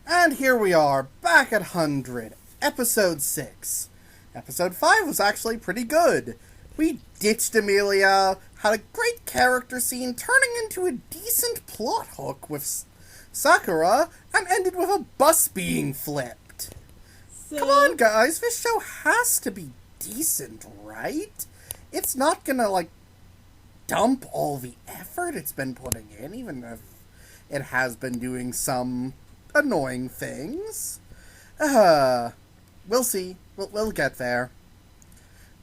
And here we are, back at 100, episode 6. Episode 5 was actually pretty good. We ditched Amelia, had a great character scene turning into a decent plot hook with Sakura, and ended with a bus being flipped. Come on, guys, this show has to be decent, right? It's not gonna, dump all the effort it's been putting in, even if it has been doing some annoying things. We'll see. We'll get there.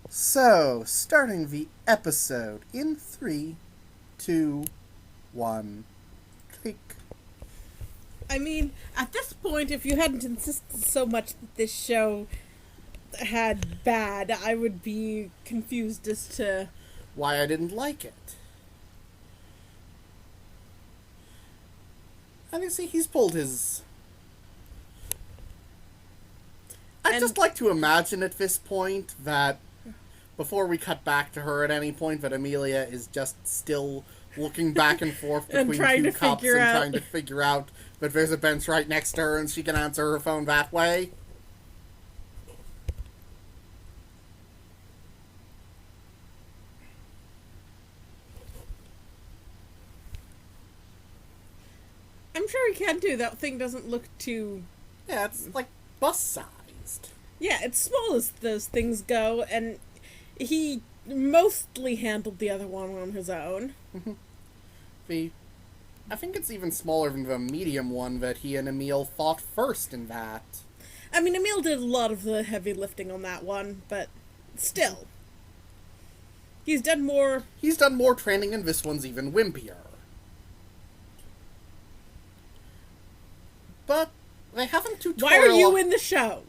So, starting the episode in 3, 2, 1, click. I mean, at this point, if you hadn't insisted so much that this show had bad, I would be confused as to why I didn't like it. And you see, he's pulled his... I'd just like to imagine at this point that, before we cut back to her at any point, that Amelia is just still looking back and forth between two cups and trying to figure out that there's a bench right next to her and she can answer her phone that way. I'm sure he can do. That thing doesn't look too... Yeah, it's like bus-sized. Yeah, it's small as those things go, and he mostly handled the other one on his own. I think it's even smaller than the medium one that he and Emil fought first in that. I mean, Emil did a lot of the heavy lifting on that one, but still. He's done more training, and this one's even wimpier. But they haven't tutorialized... Why are you in the show?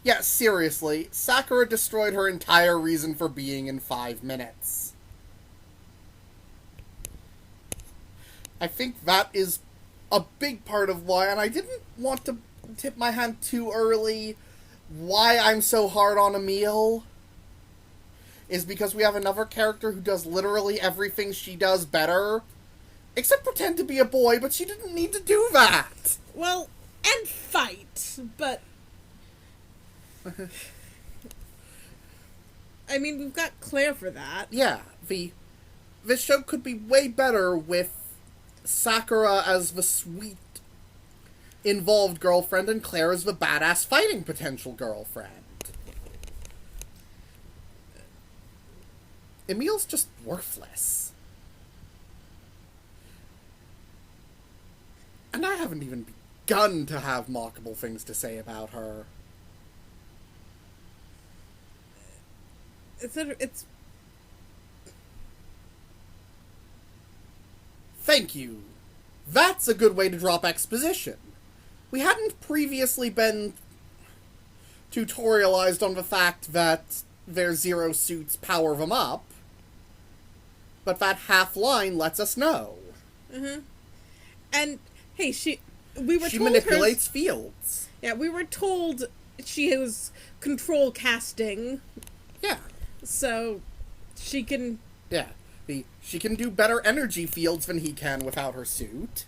Yeah, seriously. Sakura destroyed her entire reason for being in 5 minutes. I think that is a big part of why, and I didn't want to tip my hand too early, why I'm so hard on Emil is because we have another character who does literally everything she does better, except pretend to be a boy, but she didn't need to do that. Well, and fight, but... I mean, we've got Claire for that. Yeah, this show could be way better with Sakura as the sweet, involved girlfriend and Claire as the badass fighting potential girlfriend. Emil's just worthless. And I haven't even begun to have mockable things to say about her. It's... Thank you. That's a good way to drop exposition. We hadn't previously been tutorialized on the fact that their zero suits power them up, but that half line lets us know. Mm-hmm. And, hey, she manipulates fields. Yeah, we were told she was control casting. Yeah. So, she can... Yeah. She can do better energy fields than he can without her suit.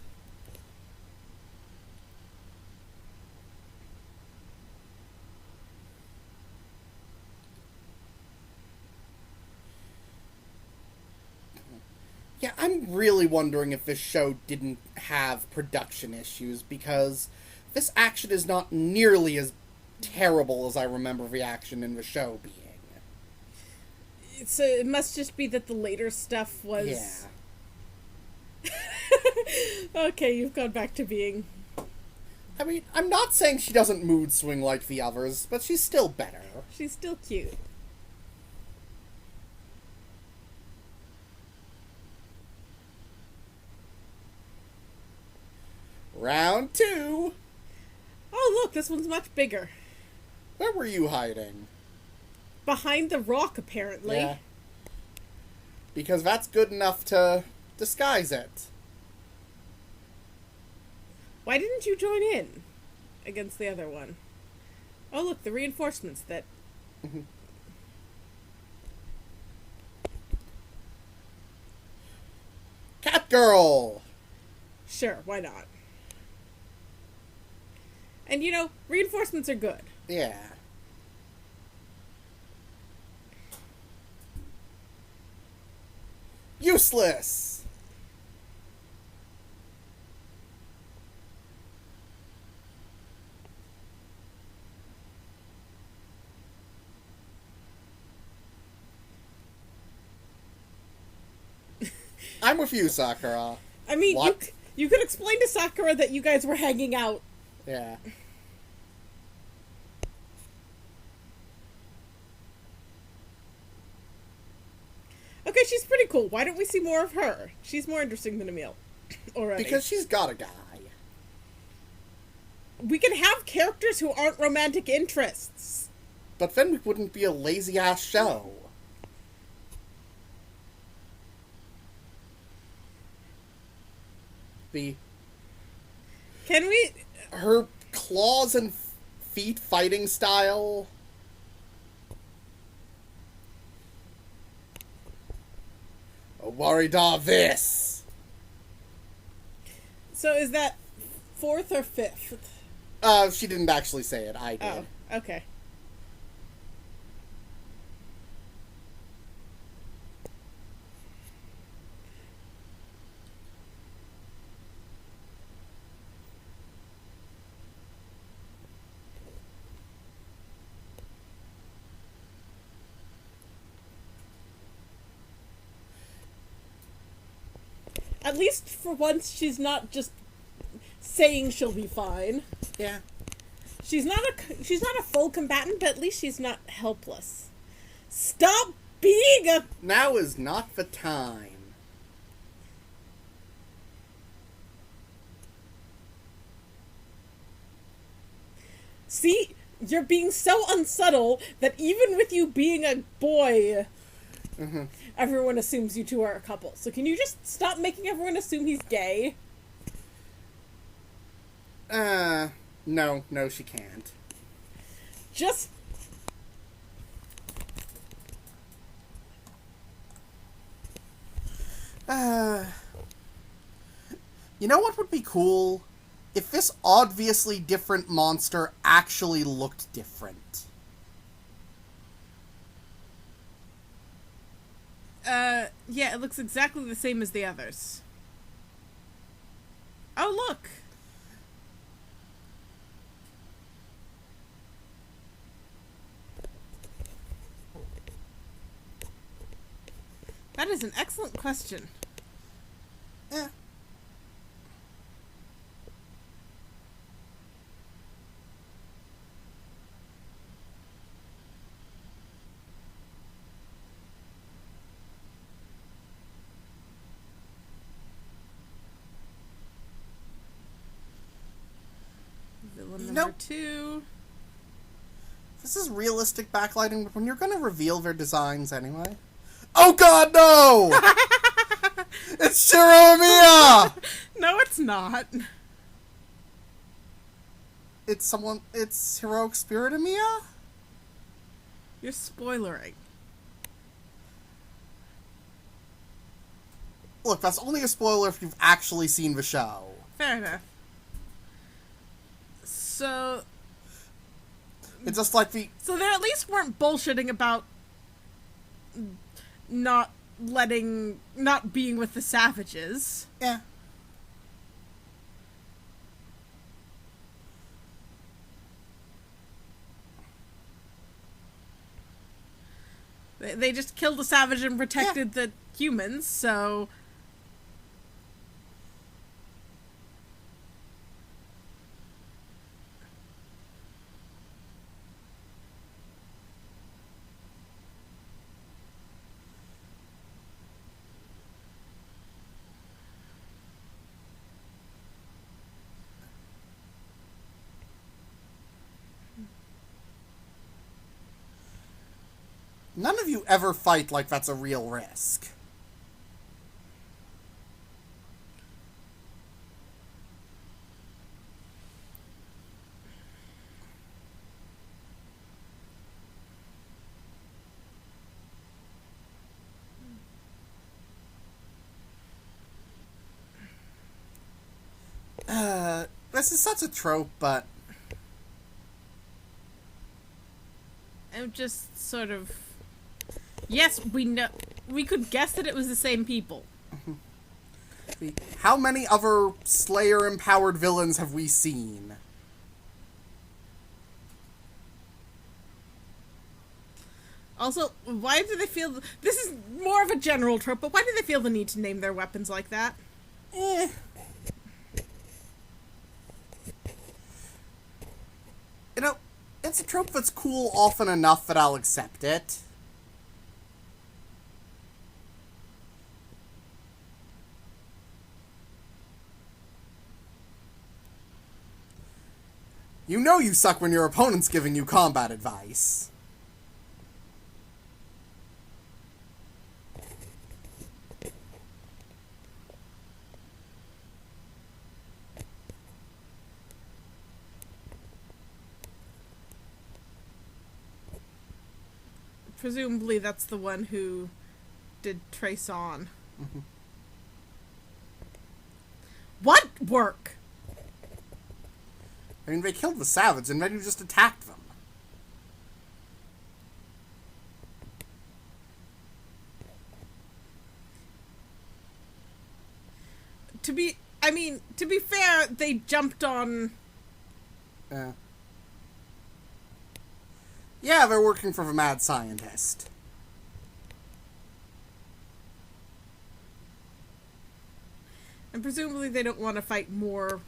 Yeah, I'm really wondering if this show didn't have production issues, because this action is not nearly as terrible as I remember the action in the show being. So it must just be that the later stuff was... Yeah. Okay, you've gone back to being... I mean, I'm not saying she doesn't mood swing like the others, but she's still better. She's still cute. Round 2! Oh, look, this one's much bigger. Where were you hiding? Behind the rock, apparently. Yeah. Because that's good enough to disguise it. Why didn't you join in against the other one? Oh, look, the reinforcements that... Cat girl! Sure, why not? And, reinforcements are good. Yeah. Useless! I'm with you, Sakura. I mean, What? you could explain to Sakura that you guys were hanging out. Yeah. Okay, she's pretty cool. Why don't we see more of her? She's more interesting than Emil. Already. Because she's got a guy. We can have characters who aren't romantic interests. But then it wouldn't be a lazy-ass show. Can we... Her claws and feet fighting style... Worried all this. So is that 4th or 5th? She didn't actually say it. I did. Oh, okay. At least for once, she's not just saying she'll be fine. Yeah. She's not a full combatant, but at least she's not helpless. Stop being a... Now is not the time. See, you're being so unsubtle that even with you being a boy, everyone assumes you two are a couple. So can you just stop making everyone assume he's gay? No, she can't. Just... You know what would be cool? If this obviously different monster actually looked different. Yeah, it looks exactly the same as the others. Oh, look! That is an excellent question. Yeah. Villain number 2. This is realistic backlighting, but when you're gonna reveal their designs anyway. Oh god, no! It's Shiromia! No, it's not. It's Heroic Spirit Amiya? You're spoilering. Look, that's only a spoiler if you've actually seen the show. Fair enough. So... It's just like the... So they at least weren't bullshitting about not being with the savages. Yeah. They just killed the savage and protected the humans, so... None of you ever fight like that's a real risk. This is such a trope, but I'm just sort of... Yes, we know... We could guess that it was the same people. How many other Slayer-empowered villains have we seen? Also, why do they feel... This is more of a general trope, but why do they feel the need to name their weapons like that? You know, it's a trope that's cool often enough that I'll accept it. You know you suck when your opponent's giving you combat advice. Presumably that's the one who did Trace On. Mm-hmm. What work? I mean, they killed the Savage and then you just attacked them. To be fair, they jumped on... Yeah, they're working for the mad scientist. And presumably they don't want to fight more...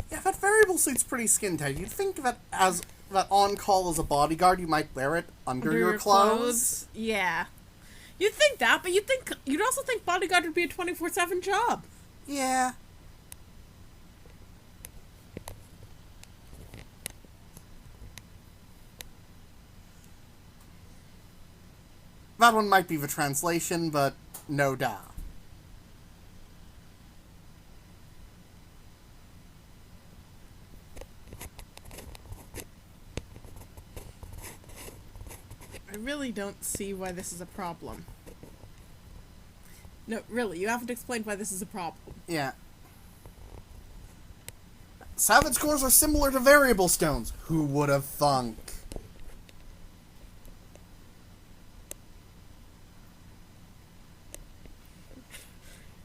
Yeah, that variable suit's pretty skin tight. You'd think that as that on call as a bodyguard, you might wear it under your clothes. Yeah. You'd think that, but you'd also think bodyguard would be a 24/7 job. Yeah. That one might be the translation, but no duh. I really don't see why this is a problem. No, really, you haven't explained why this is a problem. Yeah. Savage cores are similar to variable stones. Who would have thunk?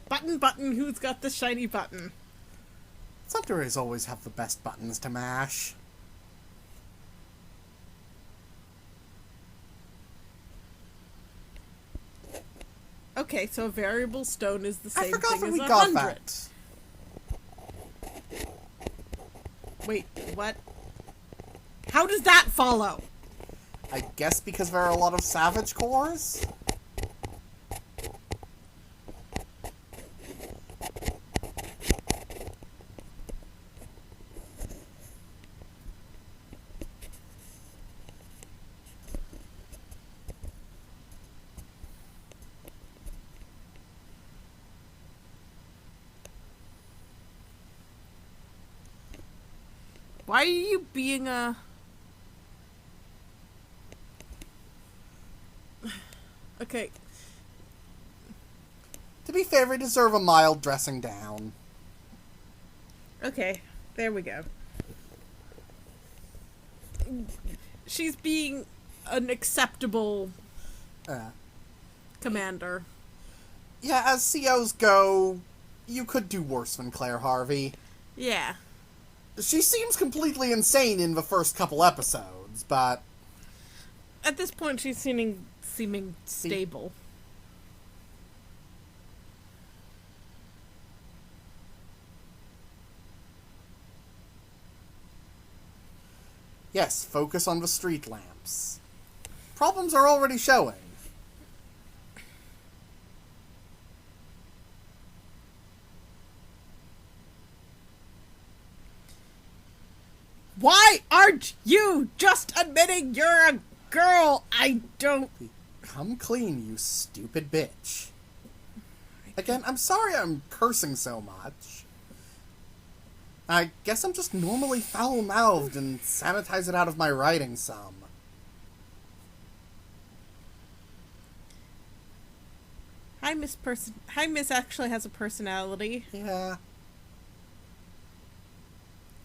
Button, who's got the shiny button? Sunderes always have the best buttons to mash. Okay, so a variable stone is the same I forgot thing that as we 100. got that. Wait, what? How does that follow? I guess because there are a lot of Savage cores? Why are you being a... Okay. To be fair, they deserve a mild dressing down. Okay, there we go. She's being an acceptable commander. Yeah, as COs go, you could do worse than Claire Harvey. Yeah. She seems completely insane in the first couple episodes, but... At this point, she's seeming stable. Yes, focus on the street lamps. Problems are already showing. Why aren't you just admitting you're a girl? I don't... Come clean, you stupid bitch. Again, I'm sorry I'm cursing so much. I guess I'm just normally foul-mouthed and sanitize it out of my writing some. Hi, Miss actually has a personality. Yeah.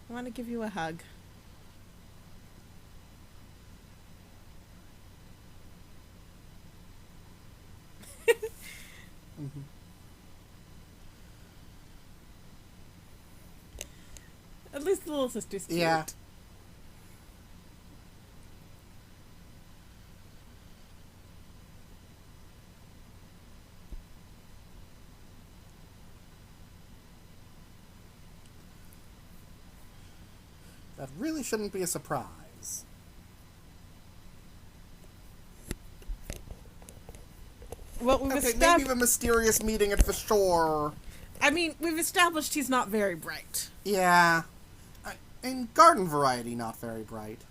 I want to give you a hug. Mm-hmm. At least the little sister's cute. Yeah. That really shouldn't be a surprise. Well, Okay, maybe the mysterious meeting at the shore. I mean, we've established he's not very bright. Yeah. In garden variety, not very bright.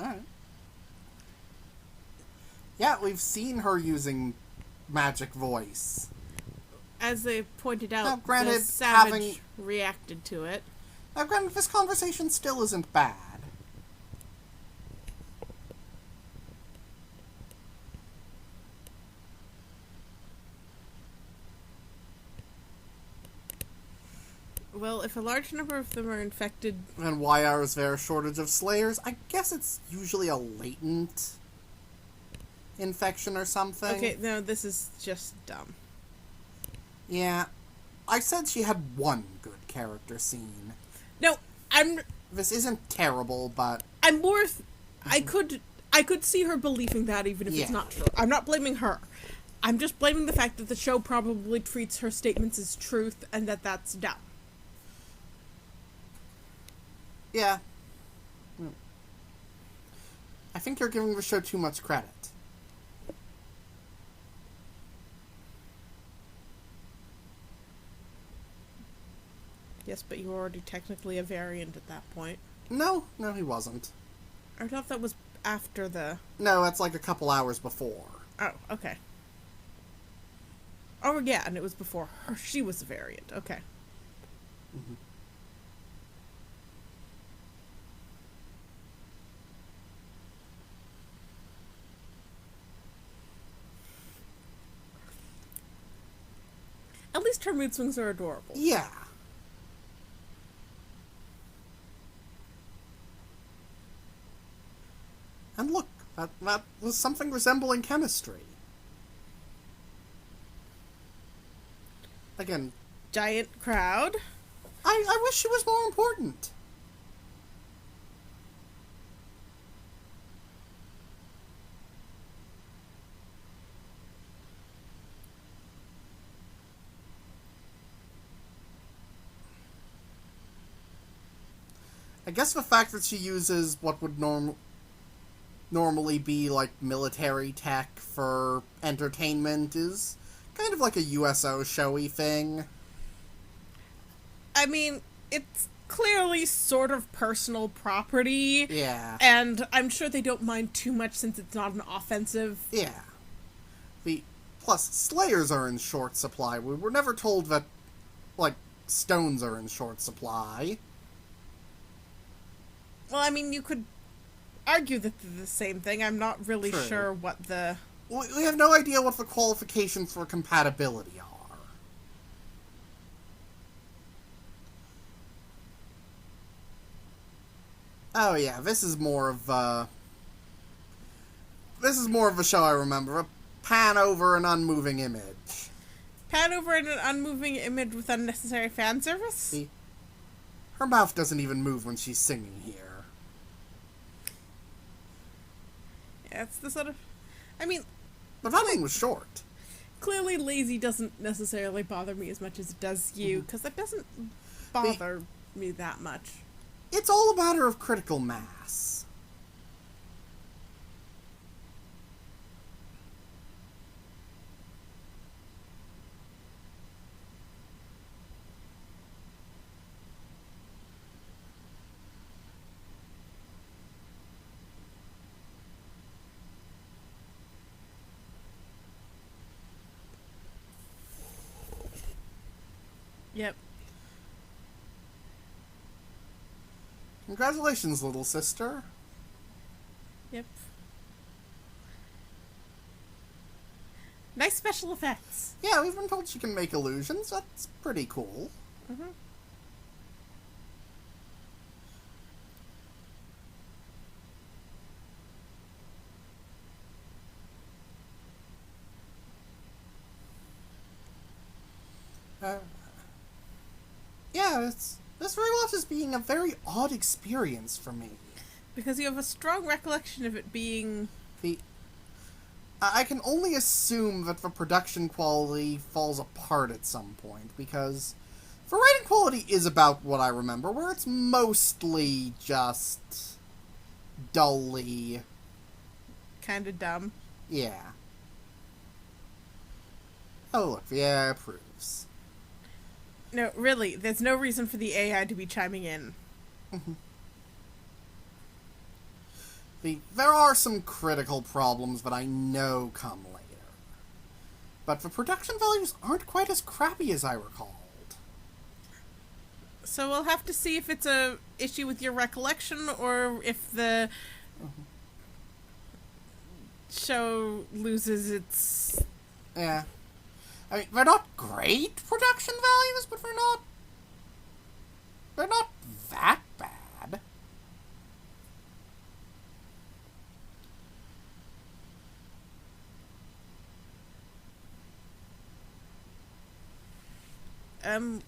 Alright. Yeah, we've seen her using magic voice. As they pointed out, Now, granted, the savage reacted to it. Now, granted, this conversation still isn't bad. Well, if a large number of them are infected... And why is there a shortage of slayers? I guess it's usually a latent infection or something. Okay, no, this is just dumb. Yeah. I said she had one good character scene. No, This isn't terrible, but... I'm more... I could see her believing that even if it's not true. I'm not blaming her. I'm just blaming the fact that the show probably treats her statements as truth and that's dumb. Yeah. I think you're giving the show too much credit. Yes, but you were already technically a variant at that point. No, he wasn't. I thought that was after the... No, that's like a couple hours before. Oh, okay. Oh, yeah, and it was before her. She was a variant. Okay. Mm-hmm. At least her mood swings are adorable. Yeah. And look, that was something resembling chemistry. Again, Giant crowd. I wish she was more important. I guess the fact that she uses what would normally be like military tech for entertainment is kind of like a USO showy thing. I mean, it's clearly sort of personal property. Yeah. And I'm sure they don't mind too much since it's not an offensive. Yeah. Plus, slayers are in short supply. We were never told that, like, stones are in short supply. Well, I mean, you could argue that they're the same thing. I'm not really True. sure what the... We have no idea what the qualifications for compatibility are. Oh yeah, this is more of a show I remember. A pan over an unmoving image. Pan over in an unmoving image with unnecessary fan service? See? Her mouth doesn't even move when she's singing here. Yeah, it's the sort of... I mean... The volume was short. Clearly lazy doesn't necessarily bother me as much as it does you, because that doesn't bother me that much. It's all a matter of critical mass. Yep. Congratulations, little sister. Yep. Nice special effects. Yeah, we've been told she can make illusions. That's pretty cool. Mm-hmm. Yeah, this rewatch is being a very odd experience for me. Because you have a strong recollection of it being... I can only assume that the production quality falls apart at some point, because the writing quality is about what I remember, where it's mostly just dully... kind of dumb. Yeah. Oh, look, the AI approves. No, really, there's no reason for the AI to be chiming in. There are some critical problems that I know come later. But the production values aren't quite as crappy as I recalled. So we'll have to see if it's a issue with your recollection or if the show loses its... Yeah. I mean, they're not great production values, but they're not that bad.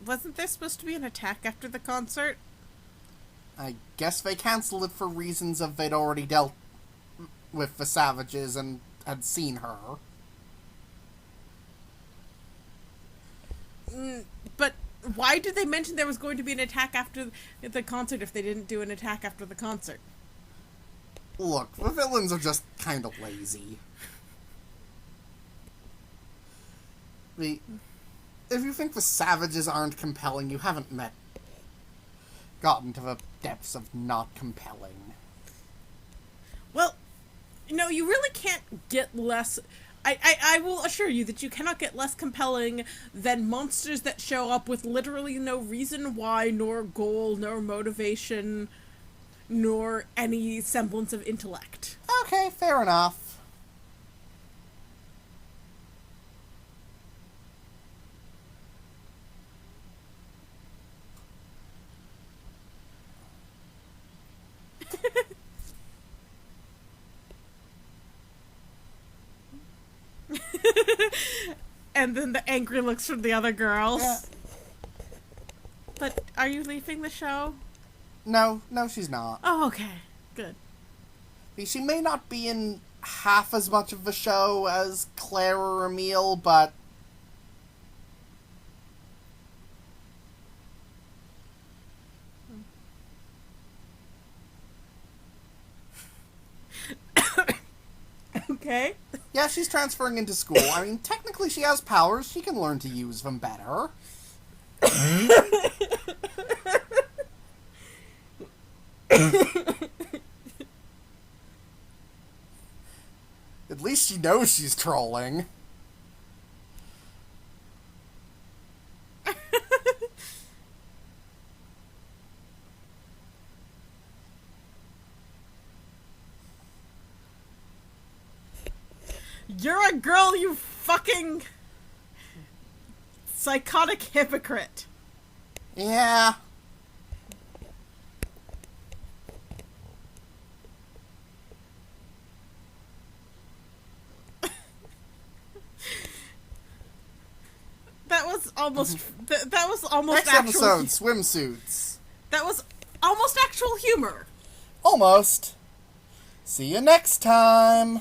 Wasn't there supposed to be an attack after the concert? I guess they canceled it for reasons of they'd already dealt with the Savages and had seen her. But why did they mention there was going to be an attack after the concert if they didn't do an attack after the concert? Look, the villains are just kind of lazy. If you think the Savages aren't compelling, you haven't gotten to the depths of not compelling. Well, you really can't get less... I will assure you that you cannot get less compelling than monsters that show up with literally no reason why, nor goal, nor motivation, nor any semblance of intellect. Okay, fair enough. And then the angry looks from the other girls. Yeah. But are you leaving the show? No, she's not. Oh, okay. Good. She may not be in half as much of the show as Claire or Emile, but... Okay. Yeah, she's transferring into school. I mean, technically she has powers. She can learn to use them better. At least she knows she's trolling. You're a girl, you fucking psychotic hypocrite. Yeah. That was almost that was almost Next actual episode, swimsuits. That was almost actual humor. Almost. See you next time.